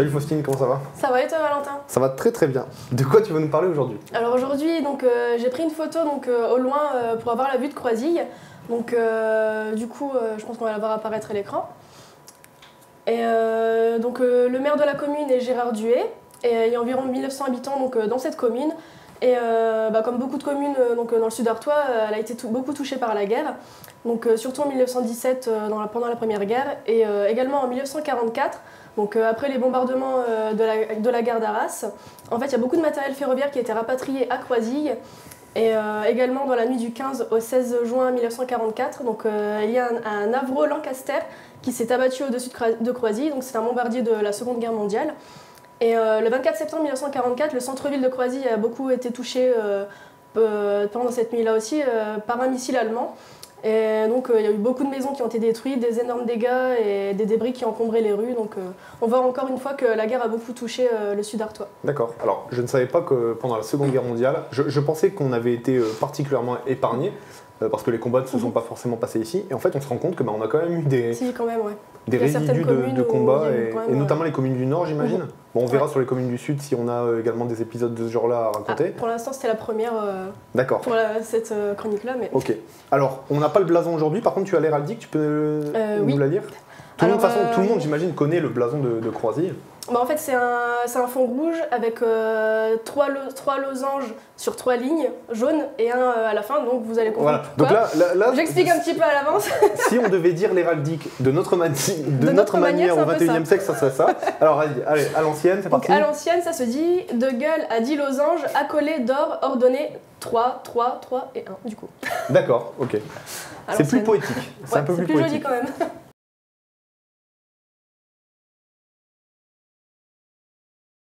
Salut Faustine, comment ça va? Ça va et toi Valentin? Ça va très très bien. De quoi tu vas nous parler aujourd'hui? Alors aujourd'hui, j'ai pris une photo au loin pour avoir la vue de Croisilles. Donc du coup, je pense qu'on va la voir apparaître à l'écran. Et le maire de la commune est Gérard Duet. Et il y a environ 1900 habitants dans cette commune. Et comme beaucoup de communes dans le sud artois, elle a été beaucoup touchée par la guerre. Donc surtout en 1917 pendant la Première Guerre et également en 1944. Donc après les bombardements de la gare d'Arras, en fait il y a beaucoup de matériel ferroviaire qui a été rapatrié à Croisilles. Et également dans la nuit du 15 au 16 juin 1944, il y a un Avro Lancaster qui s'est abattu au-dessus de Croisilles. Donc c'est un bombardier de la Seconde Guerre mondiale. Et le 24 septembre 1944, le centre-ville de Croisilles a beaucoup été touché pendant cette nuit-là aussi par un missile allemand. Et donc il y a eu beaucoup de maisons qui ont été détruites, des énormes dégâts et des débris qui encombraient les rues. Donc on voit encore une fois que la guerre a beaucoup touché le sud artois. D'accord. Alors je ne savais pas que pendant la Seconde Guerre mondiale, je pensais qu'on avait été particulièrement épargnés parce que les combats ne se sont pas forcément passés ici. Et en fait on se rend compte que on a quand même eu des résidus de combats et notamment les communes du Nord, j'imagine. Bon, on verra sur les communes du Sud si on a également des épisodes de ce genre-là à raconter. Pour l'instant, c'était la première pour cette chronique-là. Mais... Ok. Alors, on n'a pas le blason aujourd'hui, par contre, tu as l'héraldique, tu peux nous la lire? Tout le monde, j'imagine, connaît le blason de Croisilles. En fait, c'est un fond rouge avec trois losanges sur 3 lignes jaunes et un à la fin, donc vous allez comprendre. Voilà. Donc là j'explique un petit peu à l'avance. Si on devait dire l'héraldique de notre manière au XXIe siècle, ça serait ça. Alors allez, à l'ancienne, c'est parti. À l'ancienne, ça se dit de gueule à 10 losanges accolés d'or ordonnés 3, 3, 3 et 1 du coup. D'accord, ok. C'est plus poétique. C'est un peu plus joli quand même.